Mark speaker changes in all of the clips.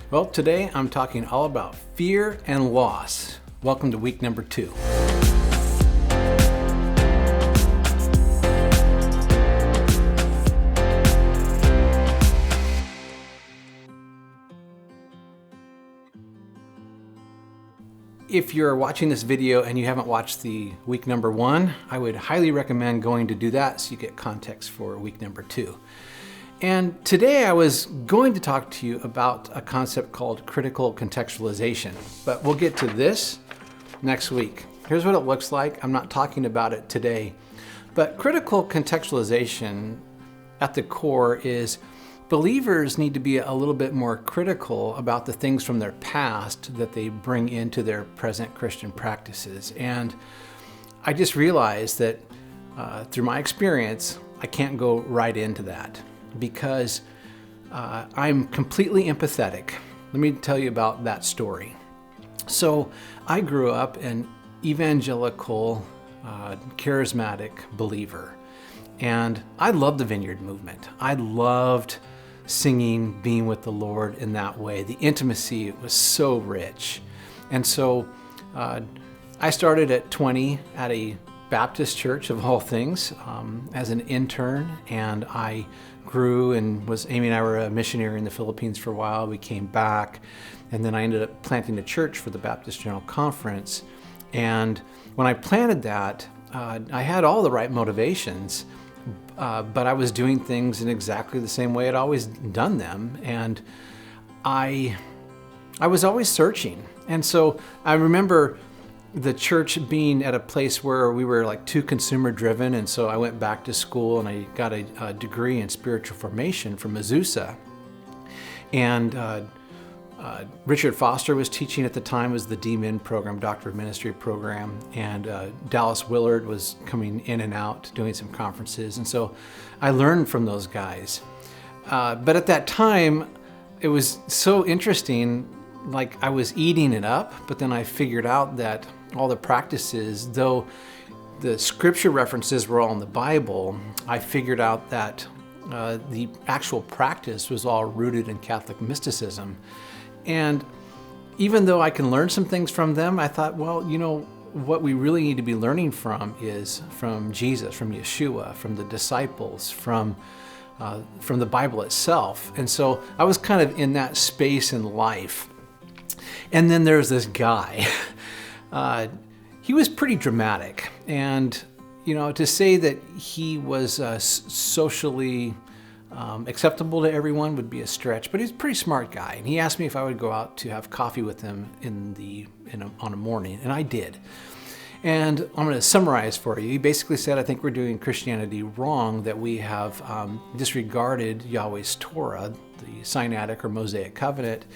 Speaker 1: Well, today I'm talking all about fear and loss. Welcome to week number 2. If you're watching this video and you haven't watched the week number 1, I would highly recommend going to do that so you get context for week number 2. And today I was going to talk to you about a concept called critical contextualization, but we'll get to this next week. Here's what it looks like. I'm not talking about it today, but critical contextualization at the core is believers need to be a little bit more critical about the things from their past that they bring into their present Christian practices. And I just realized that through my experience, I can't go right into that because I'm completely empathetic. Let me tell you about that story. So I grew up an evangelical, charismatic believer, and I loved the Vineyard movement. I loved singing, being with the Lord in that way. The intimacy was so rich. And so I started at 20 at a Baptist church of all things as an intern, and I grew and Amy and I were a missionary in the Philippines for a while. We came back, and then I ended up planting a church for the Baptist General Conference. And when I planted that, I had all the right motivations, but I was doing things in exactly the same way I'd always done them. And I was always searching. And so I remember the church being at a place where we were like too consumer driven. And so I went back to school and I got a degree in spiritual formation from Azusa. And Richard Foster was teaching at the time, was the DMin program, Doctor of Ministry program. And Dallas Willard was coming in and out doing some conferences. And so I learned from those guys. But at that time, it was so interesting. Like I was eating it up, but then I figured out that all the practices, though the scripture references were all in the Bible, I figured out that the actual practice was all rooted in Catholic mysticism. And even though I can learn some things from them, I thought, well, you know, what we really need to be learning from is from Jesus, from Yeshua, from the disciples, from the Bible itself. And so I was kind of in that space in life. And then there's this guy. He was pretty dramatic. And, you know, to say that he was socially acceptable to everyone would be a stretch, but he's a pretty smart guy. And he asked me if I would go out to have coffee with him on a morning, and I did. And I'm going to summarize for you. He basically said, I think we're doing Christianity wrong, that we have disregarded Yahweh's Torah, the Sinaitic or Mosaic covenant,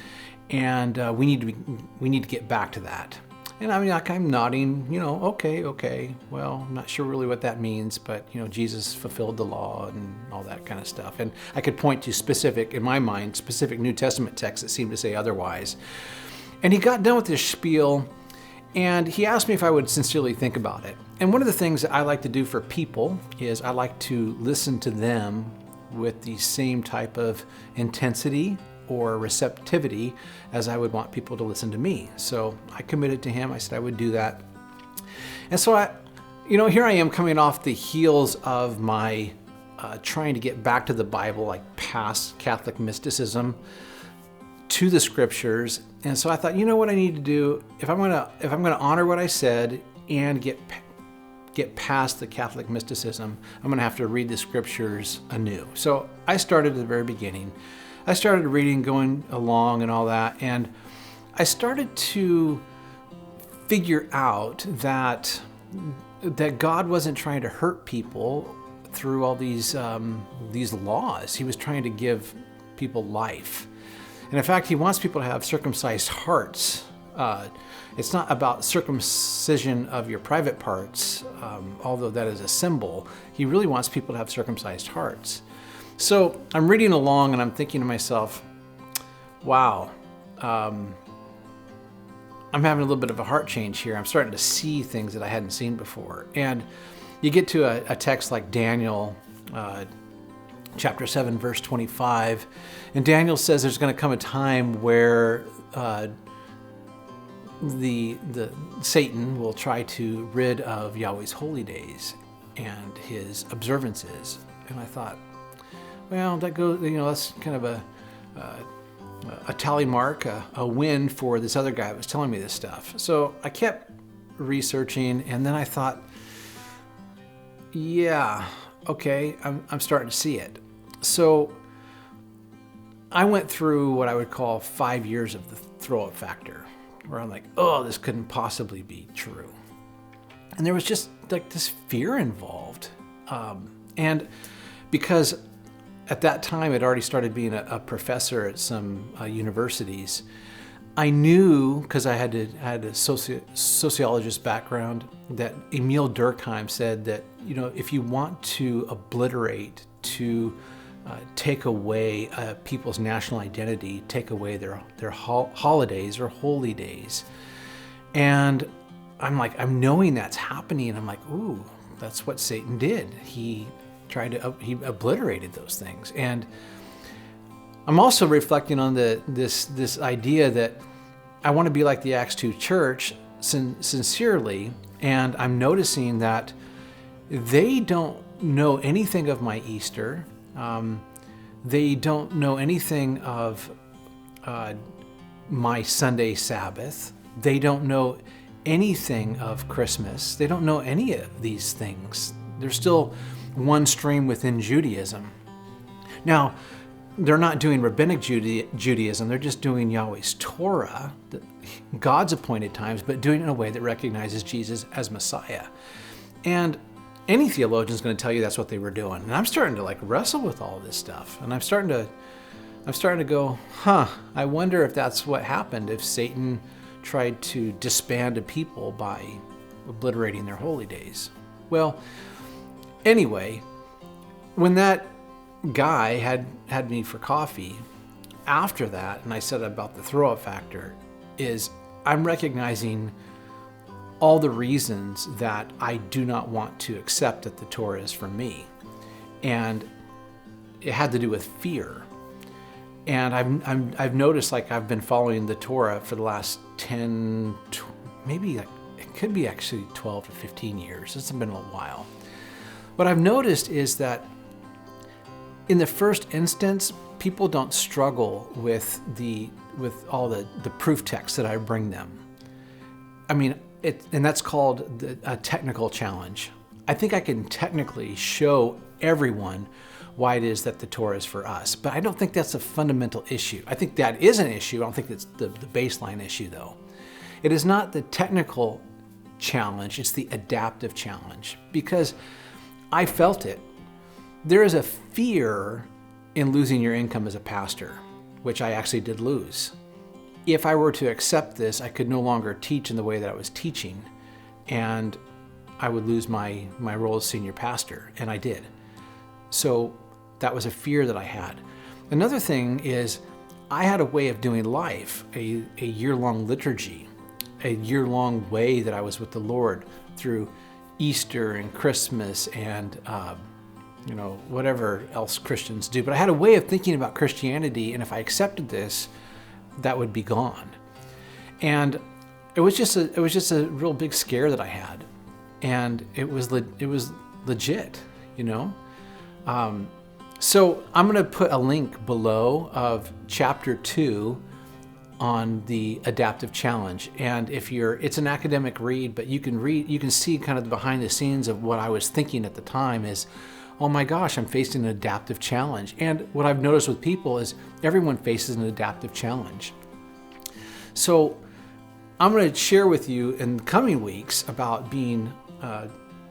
Speaker 1: and we need to get back to that. And I mean, like, I'm nodding, you know, okay. Well, I'm not sure really what that means, but, you know, Jesus fulfilled the law and all that kind of stuff. And I could point to in my mind, specific New Testament texts that seem to say otherwise. And he got done with his spiel, and he asked me if I would sincerely think about it. And one of the things that I like to do for people is I like to listen to them with the same type of intensity or receptivity as I would want people to listen to me. So I committed to him. I said I would do that. And so here I am coming off the heels of my trying to get back to the Bible, like past Catholic mysticism, to the scriptures. And so I thought, you know what I need to do, if I'm gonna honor what I said and get past the Catholic mysticism, I'm gonna have to read the scriptures anew. So I started at the very beginning. I started reading, going along and all that, and I started to figure out that God wasn't trying to hurt people through all these laws. He was trying to give people life. And in fact, he wants people to have circumcised hearts. It's not about circumcision of your private parts, although that is a symbol. He really wants people to have circumcised hearts. So I'm reading along and I'm thinking to myself, wow, I'm having a little bit of a heart change here. I'm starting to see things that I hadn't seen before. And you get to a text like Daniel chapter 7, verse 25. And Daniel says there's going to come a time where the Satan will try to rid of Yahweh's holy days and his observances. And I thought, well, that goes, that's kind of a tally mark, a win for this other guy that was telling me this stuff. So I kept researching, and then I thought, yeah, okay, I'm starting to see it. So I went through what I would call 5 years of the throw-up factor, where I'm like, oh, this couldn't possibly be true. And there was just like this fear involved. And because at that time I'd already started being a professor at some universities, I knew, because I had a sociologist background, that Emil Durkheim said that, if you want to obliterate, to take away people's national identity, take away their holidays or holy days. And I'm knowing that's happening, and I'm like, ooh, that's what Satan did. He obliterated those things. And I'm also reflecting on this idea that I want to be like the Acts 2 church sincerely, and I'm noticing that they don't know anything of my Easter. They don't know anything of my Sunday Sabbath. They don't know anything of Christmas. They don't know any of these things. They're still one stream within Judaism. Now, they're not doing rabbinic Judaism. They're just doing Yahweh's Torah, God's appointed times, but doing it in a way that recognizes Jesus as Messiah. And any theologian is going to tell you that's what they were doing. And I'm starting to wrestle with all this stuff. And I'm starting to go, I wonder if that's what happened if Satan tried to disband a people by obliterating their holy days. Well, anyway, when that guy had me for coffee, after that, and I said about the throw-up factor, is I'm recognizing all the reasons that I do not want to accept that the Torah is for me. And it had to do with fear. And I've noticed, I've been following the Torah for the last 10, maybe it could be actually 12 to 15 years. It's been a while. What I've noticed is that in the first instance, people don't struggle with all the proof texts that I bring them. I mean, and that's called a technical challenge. I think I can technically show everyone why it is that the Torah is for us, but I don't think that's a fundamental issue. I think that is an issue. I don't think that's the baseline issue, though. It is not the technical challenge, it's the adaptive challenge, because I felt it. There is a fear in losing your income as a pastor, which I actually did lose. If I were to accept this, I could no longer teach in the way that I was teaching, and I would lose my role as senior pastor, and I did. So that was a fear that I had. Another thing is I had a way of doing life, a year-long liturgy, a year-long way that I was with the Lord through Easter and Christmas and whatever else Christians do. But I had a way of thinking about Christianity, and if I accepted this, that would be gone. And it was just a real big scare that I had, and it was legit, So I'm going to put a link below of chapter 2 on the adaptive challenge. And it's an academic read, but you can see kind of the behind the scenes of what I was thinking at the time is, oh my gosh, I'm facing an adaptive challenge. And what I've noticed with people is everyone faces an adaptive challenge. So I'm going to share with you in the coming weeks about being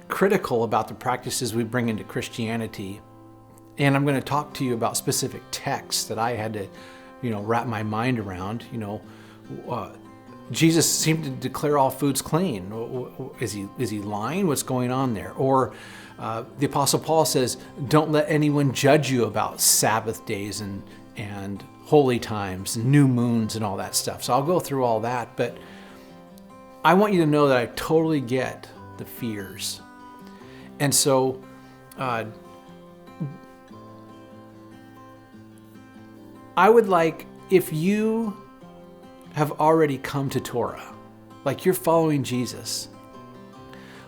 Speaker 1: critical about the practices we bring into Christianity. And I'm going to talk to you about specific texts that I had to, wrap my mind around. Jesus seemed to declare all foods clean. Is he lying? What's going on there? Or the Apostle Paul says, don't let anyone judge you about Sabbath days and holy times, and new moons and all that stuff. So I'll go through all that, but I want you to know that I totally get the fears. And so I would like, if you have already come to Torah, like you're following Jesus,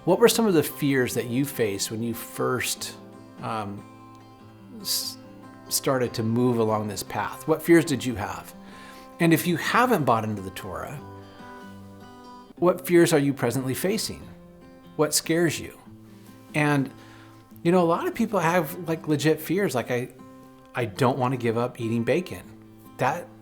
Speaker 1: what were some of the fears that you faced when you first started to move along this path? What fears did you have? And if you haven't bought into the Torah, what fears are you presently facing? What scares you? And, you know, a lot of people have like legit fears, like I don't want to give up eating bacon.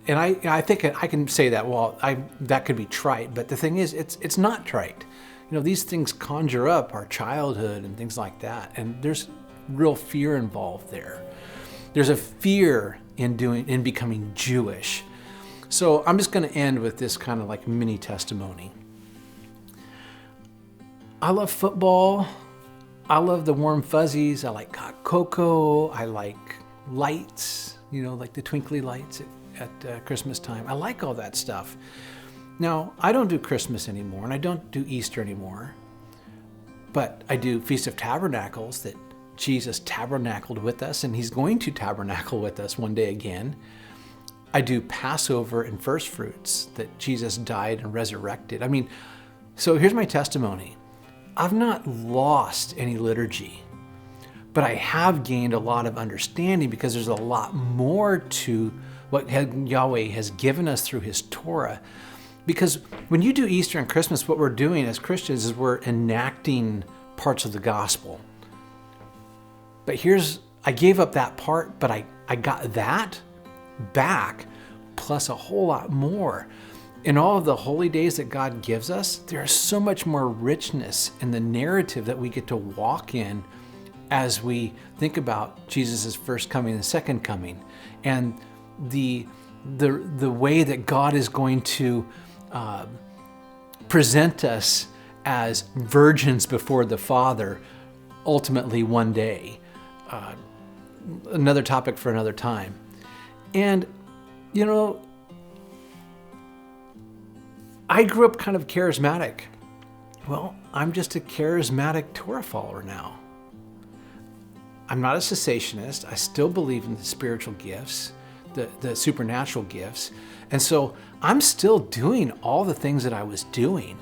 Speaker 1: And I think I can say that, well, that could be trite, but the thing is, it's not trite. You know, these things conjure up our childhood and things like that, and there's real fear involved there. There's a fear in becoming Jewish. So I'm just going to end with this kind of like mini testimony. I love football. I love the warm fuzzies. I like hot cocoa. I like lights, you know, like the twinkly lights at Christmas time. I like all that stuff. Now, I don't do Christmas anymore, and I don't do Easter anymore, but I do Feast of Tabernacles, that Jesus tabernacled with us, and he's going to tabernacle with us one day again. I do Passover and first fruits, that Jesus died and resurrected. I mean, so here's my testimony. I've not lost any liturgy, but I have gained a lot of understanding, because there's a lot more to what Yahweh has given us through his Torah. Because when you do Easter and Christmas, what we're doing as Christians is we're enacting parts of the gospel. But I gave up that part, but I got that back, plus a whole lot more. In all of the holy days that God gives us, there's so much more richness in the narrative that we get to walk in as we think about Jesus' first coming and second coming, and the way that God is going to present us as virgins before the Father, ultimately one day. Another topic for another time. And, you know, I grew up kind of charismatic. Well, I'm just a charismatic Torah follower now. I'm not a cessationist. I still believe in the spiritual gifts, the supernatural gifts. And so I'm still doing all the things that I was doing,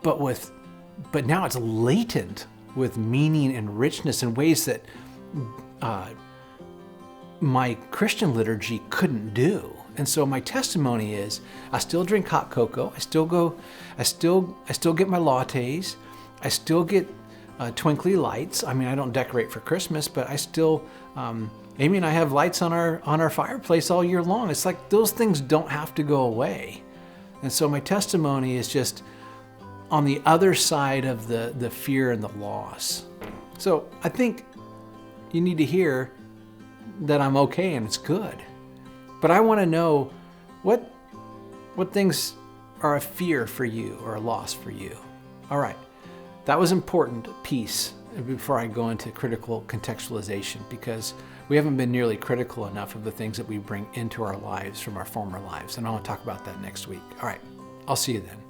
Speaker 1: but now it's latent with meaning and richness in ways that my Christian liturgy couldn't do. And so my testimony is, I still drink hot cocoa. I still get my lattes. I still get twinkly lights. I mean, I don't decorate for Christmas, but I still, Amy and I have lights on our fireplace all year long. It's like those things don't have to go away. And so my testimony is just on the other side of the fear and the loss. So I think you need to hear that I'm okay and it's good. But I want to know what things are a fear for you or a loss for you. All right, that was important piece before I go into critical contextualization, because we haven't been nearly critical enough of the things that we bring into our lives from our former lives. And I want to talk about that next week. All right, I'll see you then.